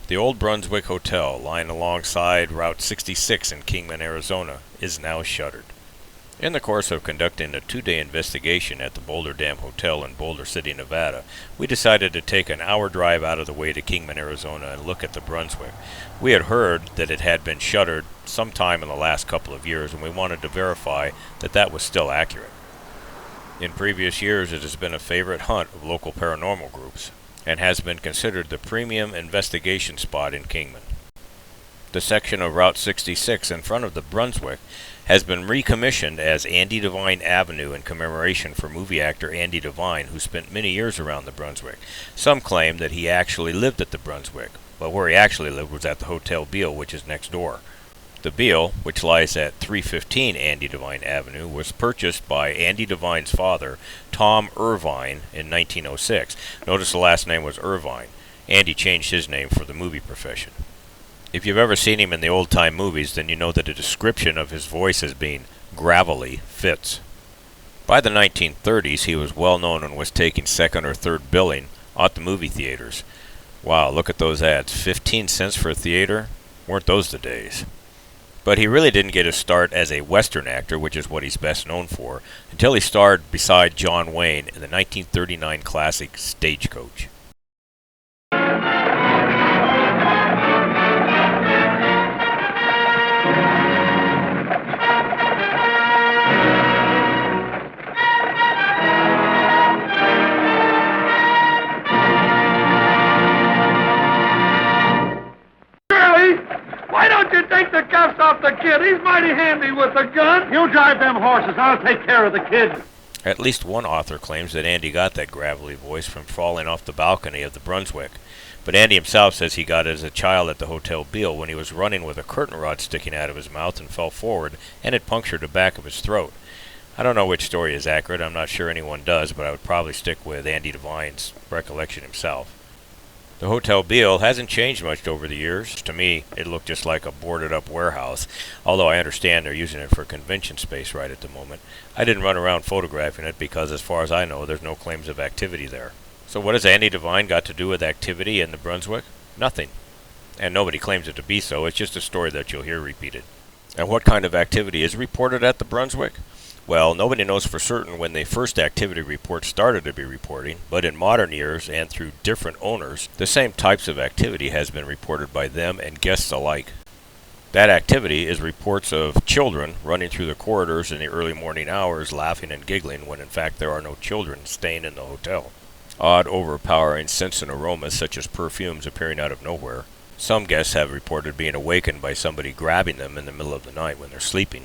The Old Brunswick Hotel, lying alongside Route 66 in Kingman, Arizona, is now shuttered. In the course of conducting a 2-day investigation at the Boulder Dam Hotel in Boulder City, Nevada, we decided to take an hour drive out of the way to Kingman, Arizona and look at the Brunswick. We had heard that it had been shuttered sometime in the last couple of years, and we wanted to verify that that was still accurate. In previous years, it has been a favorite hunt of local paranormal groups, and has been considered the premium investigation spot in Kingman. The section of Route 66 in front of the Brunswick has been recommissioned as Andy Devine Avenue in commemoration for movie actor Andy Devine, who spent many years around the Brunswick. Some claim that he actually lived at the Brunswick, but where he actually lived was at the Hotel Beale, which is next door. The Beale, which lies at 315 Andy Devine Avenue, was purchased by Andy Devine's father, Tom Irvine, in 1906. Notice the last name was Irvine. Andy changed his name for the movie profession. If you've ever seen him in the old-time movies, then you know that a description of his voice as being gravelly fits. By the 1930s, he was well known and was taking second or third billing at the movie theaters. Wow, look at those ads. 15 cents for a theater? Weren't those the days? But he really didn't get his start as a Western actor, which is what he's best known for, until he starred beside John Wayne in the 1939 classic Stagecoach. Why don't you take the cuffs off the kid? He's mighty handy with a gun. You drive them horses. I'll take care of the kid. At least one author claims that Andy got that gravelly voice from falling off the balcony of the Brunswick. But Andy himself says he got it as a child at the Hotel Beale when he was running with a curtain rod sticking out of his mouth and fell forward, and it punctured the back of his throat. I don't know which story is accurate. I'm not sure anyone does, but I would probably stick with Andy Devine's recollection himself. The Hotel Beale hasn't changed much over the years. To me, it looked just like a boarded-up warehouse, although I understand they're using it for convention space right at the moment. I didn't run around photographing it because, as far as I know, there's no claims of activity there. So what has Andy Devine got to do with activity in the Brunswick? Nothing. And nobody claims it to be so. It's just a story that you'll hear repeated. And what kind of activity is reported at the Brunswick? Well, nobody knows for certain when the first activity report started to be reporting, but in modern years and through different owners, the same types of activity has been reported by them and guests alike. That activity is reports of children running through the corridors in the early morning hours laughing and giggling when in fact there are no children staying in the hotel. Odd, overpowering scents and aromas such as perfumes appearing out of nowhere. Some guests have reported being awakened by somebody grabbing them in the middle of the night when they're sleeping.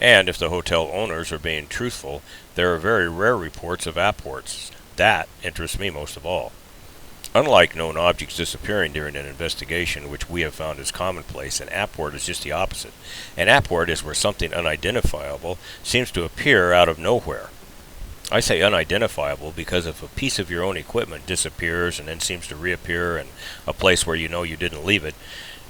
And if the hotel owners are being truthful, there are very rare reports of apports. That interests me most of all. Unlike known objects disappearing during an investigation, which we have found is commonplace, an apport is just the opposite. An apport is where something unidentifiable seems to appear out of nowhere. I say unidentifiable because if a piece of your own equipment disappears and then seems to reappear in a place where you know you didn't leave it,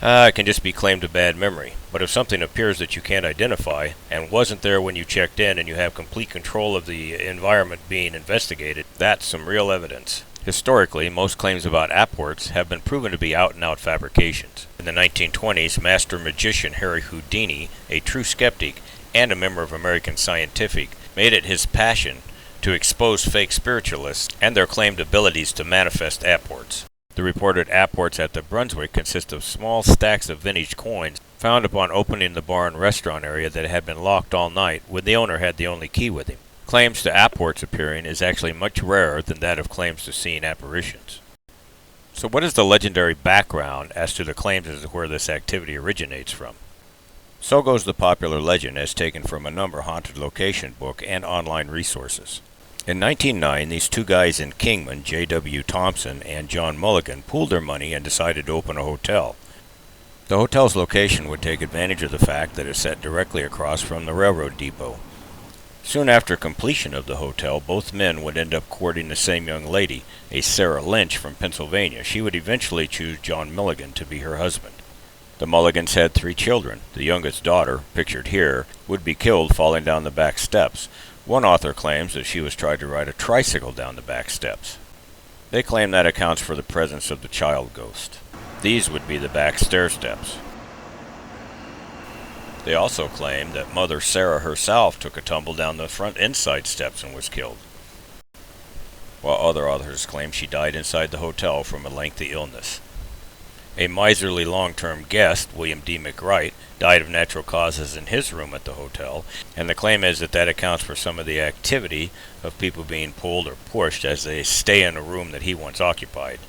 it can just be claimed a bad memory. But if something appears that you can't identify and wasn't there when you checked in and you have complete control of the environment being investigated, that's some real evidence. Historically, most claims about apports have been proven to be out-and-out fabrications. In the 1920s, master magician Harry Houdini, a true skeptic and a member of American Scientific, made it his passion to expose fake spiritualists and their claimed abilities to manifest apports. The reported apports at the Brunswick consist of small stacks of vintage coins found upon opening the bar and restaurant area that had been locked all night when the owner had the only key with him. Claims to apports appearing is actually much rarer than that of claims to seeing apparitions. So what is the legendary background as to the claims as to where this activity originates from? So goes the popular legend as taken from a number haunted location book and online resources. In 1909, these two guys in Kingman, J.W. Thompson and John Mulligan, pooled their money and decided to open a hotel. The hotel's location would take advantage of the fact that it sat directly across from the railroad depot. Soon after completion of the hotel, both men would end up courting the same young lady, a Sarah Lynch from Pennsylvania. She would eventually choose John Mulligan to be her husband. The Mulligans had 3 children. The youngest daughter, pictured here, would be killed falling down the back steps. One author claims that she was tried to ride a tricycle down the back steps. They claim that accounts for the presence of the child ghost. These would be the back stair steps. They also claim that Mother Sarah herself took a tumble down the front inside steps and was killed, while other authors claim she died inside the hotel from a lengthy illness. A miserly long-term guest, Wd Macwrite, died of natural causes in his room at the hotel, and the claim is that that accounts for some of the activity of people being pulled or pushed as they stay in a room that he once occupied.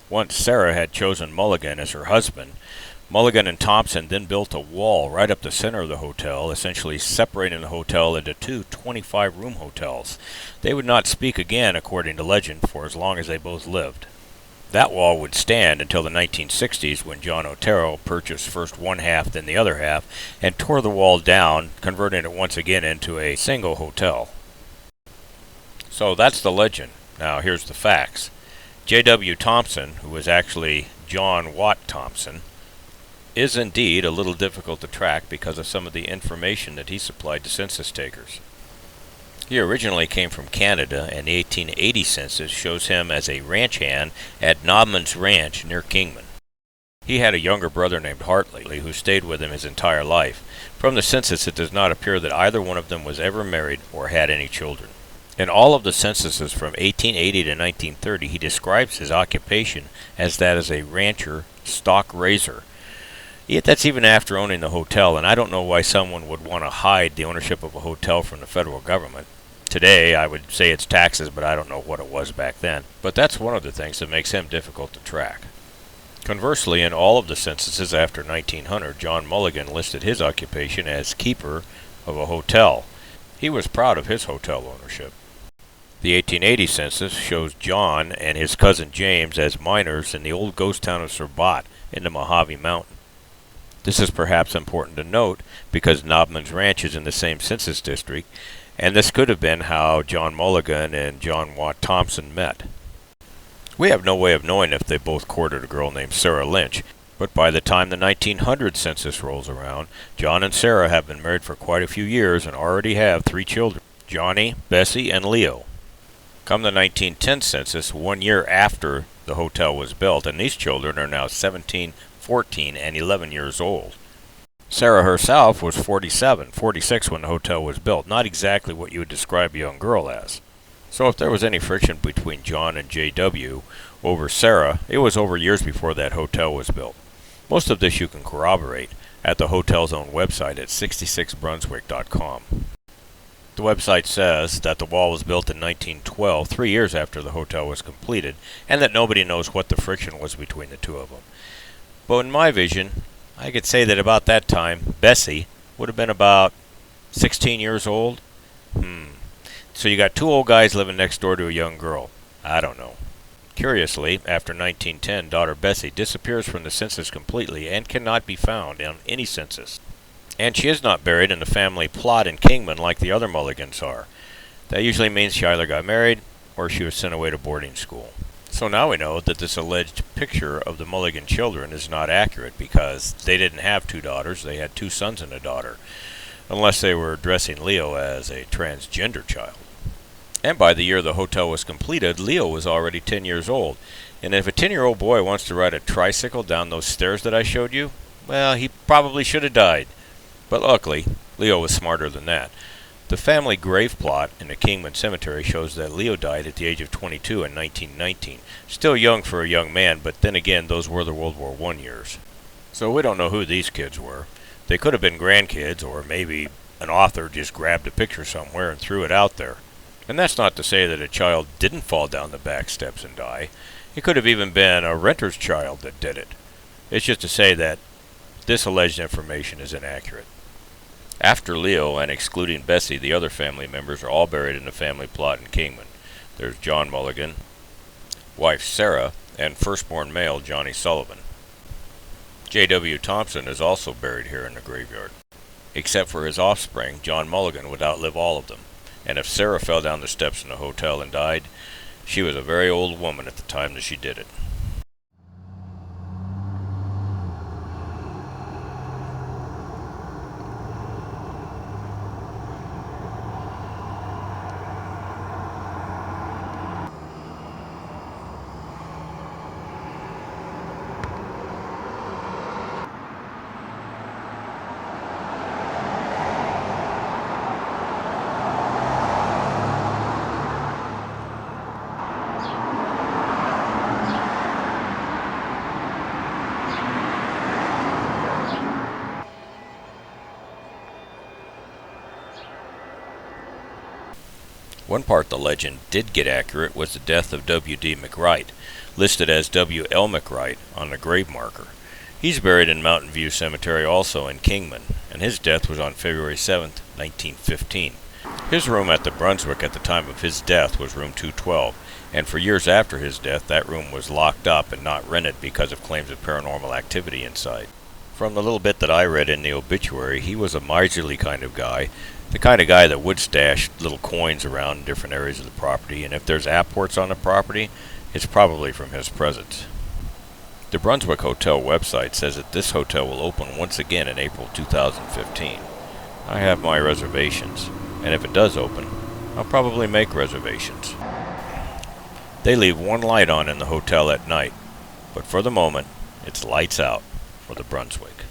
Once Sarah had chosen Mulligan as her husband, Mulligan and Thompson then built a wall right up the center of the hotel, essentially separating the hotel into two 25-room hotels. They would not speak again, according to legend, for as long as they both lived. That wall would stand until the 1960s, when John Otero purchased first one half, then the other half, and tore the wall down, converting it once again into a single hotel. So that's the legend. Now here's the facts. J.W. Thompson, who was actually John Watt Thompson, is indeed a little difficult to track because of some of the information that he supplied to census takers. He originally came from Canada, and the 1880 census shows him as a ranch hand at Nobman's Ranch near Kingman. He had a younger brother named Hartley, who stayed with him his entire life. From the census, it does not appear that either one of them was ever married or had any children. In all of the censuses from 1880 to 1930, he describes his occupation as that as a rancher, stock raiser. Yet that's even after owning the hotel, and I don't know why someone would want to hide the ownership of a hotel from the federal government. Today, I would say it's taxes, but I don't know what it was back then. But that's one of the things that makes him difficult to track. Conversely, in all of the censuses after 1900, John Mulligan listed his occupation as keeper of a hotel. He was proud of his hotel ownership. The 1880 census shows John and his cousin James as miners in the old ghost town of Surbat in the Mojave Mountain. This is perhaps important to note because Nobman's Ranch is in the same census district, and this could have been how John Mulligan and John Watt Thompson met. We have no way of knowing if they both courted a girl named Sarah Lynch, but by the time the 1900 census rolls around, John and Sarah have been married for quite a few years and already have 3 children, Johnny, Bessie, and Leo. Come the 1910 census, 1 year after the hotel was built, and these children are now 17, 14, and 11 years old. Sarah herself was 46 when the hotel was built, not exactly what you would describe a young girl as. So if there was any friction between John and J.W. over Sarah, it was over years before that hotel was built. Most of this you can corroborate at the hotel's own website at 66brunswick.com. The website says that the wall was built in 1912, 3 years after the hotel was completed, and that nobody knows what the friction was between the two of them. But in my vision, I could say that about that time, Bessie would have been about 16 years old. So you got 2 old guys living next door to a young girl. I don't know. Curiously, after 1910, daughter Bessie disappears from the census completely and cannot be found on any census. And she is not buried in the family plot in Kingman like the other Mulligans are. That usually means she either got married or she was sent away to boarding school. So now we know that this alleged picture of the Mulligan children is not accurate because they didn't have 2 daughters, they had 2 sons and a daughter, unless they were addressing Leo as a transgender child. And by the year the hotel was completed, Leo was already 10 years old, and if a 10-year-old boy wants to ride a tricycle down those stairs that I showed you, well, he probably should have died. But luckily, Leo was smarter than that. The family grave plot in the Kingman Cemetery shows that Leo died at the age of 22 in 1919. Still young for a young man, but then again, those were the World War I years. So we don't know who these kids were. They could have been grandkids, or maybe an author just grabbed a picture somewhere and threw it out there. And that's not to say that a child didn't fall down the back steps and die. It could have even been a renter's child that did it. It's just to say that this alleged information is inaccurate. After Leo, and excluding Bessie, the other family members are all buried in the family plot in Kingman. There's John Mulligan, wife Sarah, and firstborn male Johnny Sullivan. J.W. Thompson is also buried here in the graveyard. Except for his offspring, John Mulligan would outlive all of them. And if Sarah fell down the steps in the hotel and died, she was a very old woman at the time that she did it. One part the legend did get accurate was the death of Wd Macwrite, listed as W.L. Macwrite on the grave marker. He's buried in Mountain View Cemetery also in Kingman, and his death was on February 7, 1915. His room at the Brunswick at the time of his death was room 212, and for years after his death that room was locked up and not rented because of claims of paranormal activity inside. From the little bit that I read in the obituary, he was a miserly kind of guy, the kind of guy that would stash little coins around in different areas of the property, and if there's apports on the property, it's probably from his presence. The Brunswick Hotel website says that this hotel will open once again in April 2015. I have my reservations, and if it does open, I'll probably make reservations. They leave one light on in the hotel at night, but for the moment, it's lights out for the Brunswick.